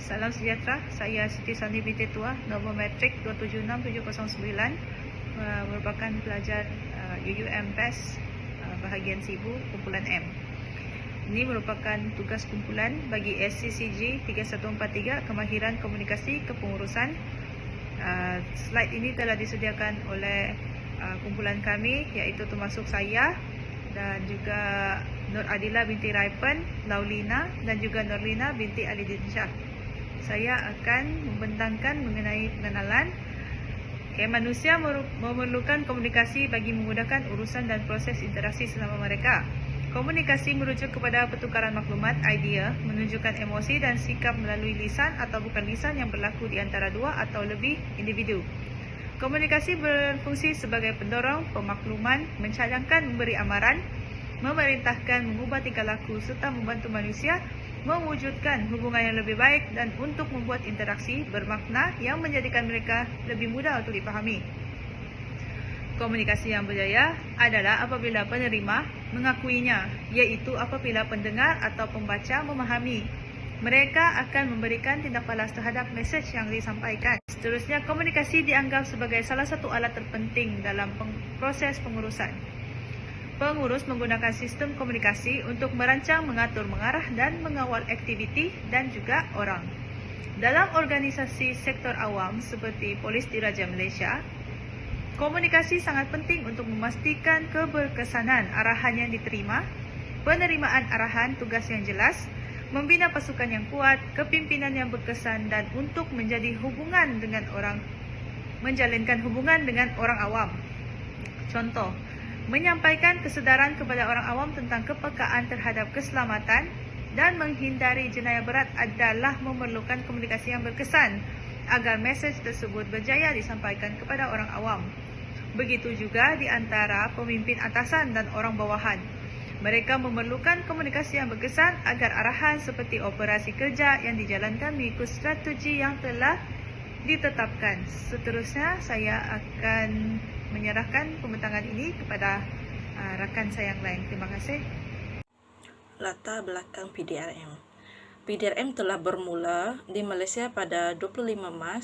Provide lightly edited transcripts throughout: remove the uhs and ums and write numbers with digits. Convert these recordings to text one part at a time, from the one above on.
Salam sejahtera, saya Siti Sani binti Tua, nombor metrik 276709, merupakan pelajar UUM PES bahagian Sibu, kumpulan M. Ini merupakan tugas kumpulan bagi SCCG 3143, Kemahiran Komunikasi Kepengurusan. Slide ini telah disediakan oleh kumpulan kami, iaitu termasuk saya dan juga Nur Adila binti Raipan, Laulina dan juga Nurlina binti Alidin Shah. Saya akan membentangkan mengenai pengenalan. Manusia memerlukan komunikasi bagi memudahkan urusan dan proses interaksi selama mereka. Komunikasi merujuk kepada pertukaran maklumat, idea, menunjukkan emosi dan sikap melalui lisan atau bukan lisan yang berlaku di antara dua atau lebih individu. Komunikasi berfungsi sebagai pendorong pemakluman, mencadangkan memberi amaran, memerintahkan mengubah tingkah laku serta membantu manusia mewujudkan hubungan yang lebih baik dan untuk membuat interaksi bermakna yang menjadikan mereka lebih mudah untuk dipahami. Komunikasi yang berjaya adalah apabila penerima mengakuinya, iaitu apabila pendengar atau pembaca memahami. Mereka akan memberikan tindak balas terhadap mesej yang disampaikan. Seterusnya, komunikasi dianggap sebagai salah satu alat terpenting dalam proses pengurusan. Pengurus menggunakan sistem komunikasi untuk merancang, mengatur, mengarah dan mengawal aktiviti dan juga orang. Dalam organisasi sektor awam seperti Polis Diraja Malaysia, komunikasi sangat penting untuk memastikan keberkesanan arahan yang diterima, penerimaan arahan tugas yang jelas, membina pasukan yang kuat, kepimpinan yang berkesan dan untuk menjalinkan hubungan dengan orang awam. Contoh, menyampaikan kesedaran kepada orang awam tentang kepekaan terhadap keselamatan dan menghindari jenayah berat adalah memerlukan komunikasi yang berkesan agar mesej tersebut berjaya disampaikan kepada orang awam. Begitu juga di antara pemimpin atasan dan orang bawahan. Mereka memerlukan komunikasi yang berkesan agar arahan seperti operasi kerja yang dijalankan mengikut strategi yang telah ditetapkan. Seterusnya, saya akan menyerahkan pembentangan ini kepada rakan saya yang lain. Terima kasih. Latar belakang PDRM. PDRM telah bermula di Malaysia pada 25 Mac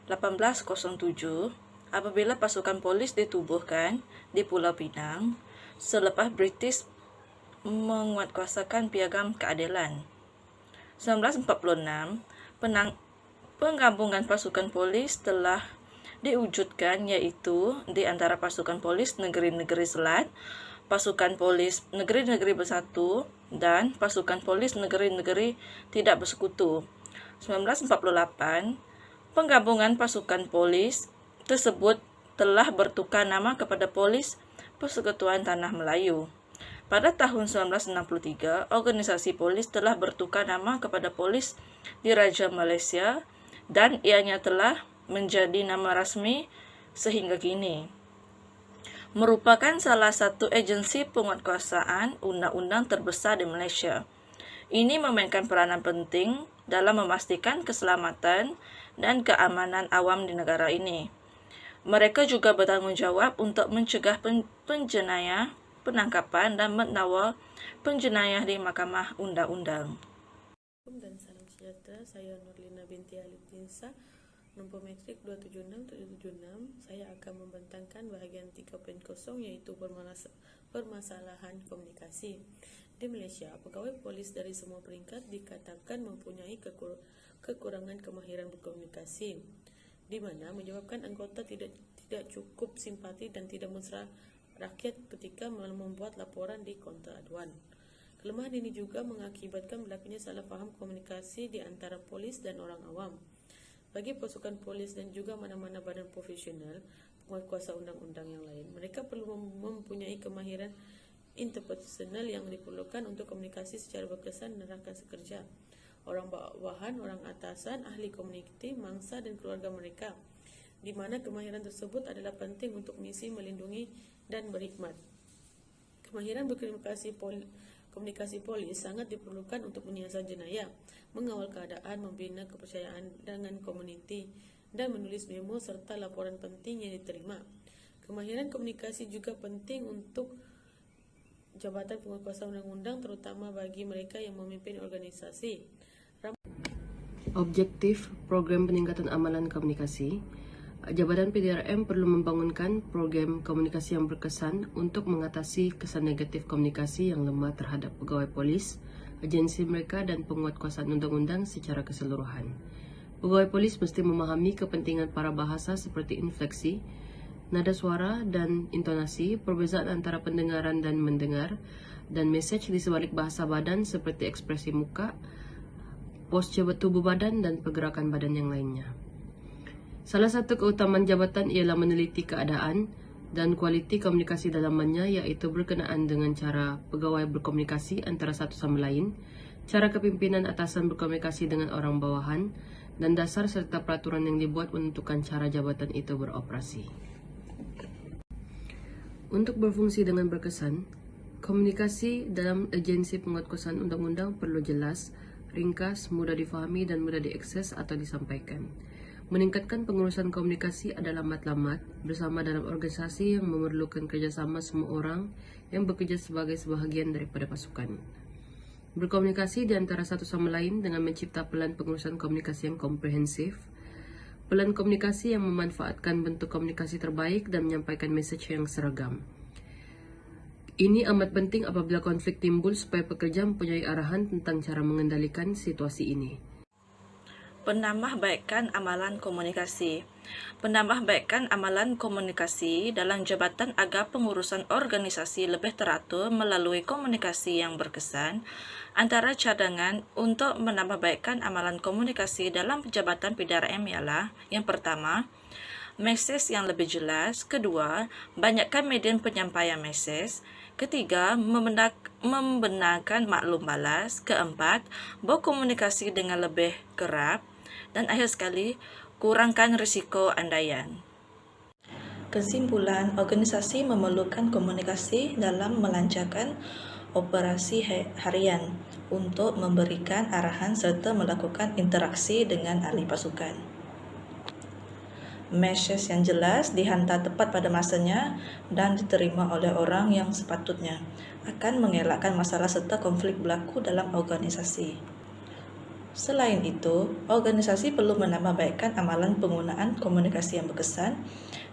1807 apabila pasukan polis ditubuhkan di Pulau Pinang selepas British menguatkuasakan Piagam Keadilan. 1946, penggabungan pasukan polis telah diwujudkan, iaitu di antara pasukan polis negeri-negeri Selat, pasukan polis negeri-negeri bersatu dan pasukan polis negeri-negeri tidak bersekutu. 1948, penggabungan pasukan polis tersebut telah bertukar nama kepada Polis Persekutuan Tanah Melayu. Pada tahun 1963, organisasi polis telah bertukar nama kepada Polis Diraja Malaysia dan ianya telah menjadi nama rasmi sehingga kini. Merupakan salah satu agensi penguatkuasaan undang-undang terbesar di Malaysia. Ini memainkan peranan penting dalam memastikan keselamatan dan keamanan awam di negara ini. Mereka juga bertanggungjawab untuk mencegah penjenayah, penangkapan dan mengawal penjenayah di Mahkamah Undang-Undang. Dan salam sejahtera, saya Nurlina binti Alidin Shah, nombor metrik 276776. Saya akan membentangkan bahagian 3.0, iaitu permasalahan komunikasi. Di Malaysia, pegawai polis dari semua peringkat dikatakan mempunyai kekurangan kemahiran berkomunikasi, di mana menyebabkan anggota tidak cukup simpati dan tidak mesra rakyat ketika membuat laporan di kaunter aduan. Kelemahan ini juga mengakibatkan berlakunya salah faham komunikasi di antara polis dan orang awam. Bagi pasukan polis dan juga mana-mana badan profesional penguatkuasa undang-undang yang lain, mereka perlu mempunyai kemahiran interpersonal yang diperlukan untuk komunikasi secara berkesan dan rakan sekerja, orang bawahan, orang atasan, ahli komuniti, mangsa dan keluarga mereka, di mana kemahiran tersebut adalah penting untuk misi melindungi dan berkhidmat. Kemahiran berkomunikasi polis sangat diperlukan untuk menyiasat jenayah, mengawal keadaan, membina kepercayaan dengan komuniti, dan menulis memo serta laporan penting yang diterima. Kemahiran komunikasi juga penting untuk jabatan penguatkuasa undang-undang, terutama bagi mereka yang memimpin organisasi. Objektif program peningkatan amalan komunikasi. Jabatan PDRM perlu membangunkan program komunikasi yang berkesan untuk mengatasi kesan negatif komunikasi yang lemah terhadap pegawai polis, agensi mereka dan penguatkuasaan undang-undang secara keseluruhan. Pegawai polis mesti memahami kepentingan para bahasa seperti infleksi, nada suara dan intonasi, perbezaan antara pendengaran dan mendengar, dan mesej di sebalik bahasa badan seperti ekspresi muka, postur tubuh badan dan pergerakan badan yang lainnya. Salah satu keutamaan jabatan ialah meneliti keadaan dan kualiti komunikasi dalamannya, iaitu berkenaan dengan cara pegawai berkomunikasi antara satu sama lain, cara kepimpinan atasan berkomunikasi dengan orang bawahan, dan dasar serta peraturan yang dibuat menentukan cara jabatan itu beroperasi. Untuk berfungsi dengan berkesan, komunikasi dalam agensi penguatkuasaan undang-undang perlu jelas, ringkas, mudah difahami dan mudah diakses atau disampaikan. Meningkatkan pengurusan komunikasi adalah matlamat bersama dalam organisasi yang memerlukan kerjasama semua orang yang bekerja sebagai sebahagian daripada pasukan. Berkomunikasi di antara satu sama lain dengan mencipta pelan pengurusan komunikasi yang komprehensif, pelan komunikasi yang memanfaatkan bentuk komunikasi terbaik dan menyampaikan mesej yang seragam. Ini amat penting apabila konflik timbul supaya pekerja mempunyai arahan tentang cara mengendalikan situasi ini. Penambahbaikan amalan komunikasi. Penambahbaikan amalan komunikasi dalam jabatan agar pengurusan organisasi lebih teratur melalui komunikasi yang berkesan. Antara cadangan untuk menambahbaikan amalan komunikasi dalam jabatan PDRM ialah: yang pertama, mesej yang lebih jelas. Kedua, banyakkan medium penyampaian mesej. Ketiga, membenarkan maklum balas. Keempat, berkomunikasi dengan lebih kerap. Dan akhir sekali, kurangkan risiko andaian. Kesimpulan, organisasi memerlukan komunikasi dalam melancarkan operasi harian untuk memberikan arahan serta melakukan interaksi dengan ahli pasukan. Mesej yang jelas, dihantar tepat pada masanya dan diterima oleh orang yang sepatutnya akan mengelakkan masalah serta konflik berlaku dalam organisasi. Selain itu, organisasi perlu menambahbaikan amalan penggunaan komunikasi yang berkesan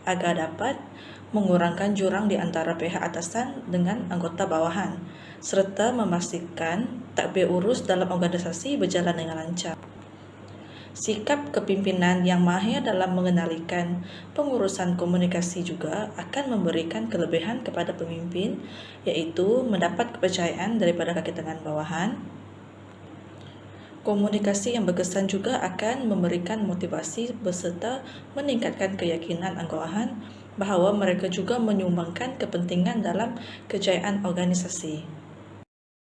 agar dapat mengurangkan jurang di antara pihak atasan dengan anggota bawahan, serta memastikan tadbir urus dalam organisasi berjalan dengan lancar. Sikap kepimpinan yang mahir dalam mengendalikan pengurusan komunikasi juga akan memberikan kelebihan kepada pemimpin, yaitu mendapat kepercayaan daripada kaki tangan bawahan. Komunikasi yang berkesan juga akan memberikan motivasi beserta meningkatkan keyakinan bawahan bahawa mereka juga menyumbangkan kepentingan dalam kejayaan organisasi.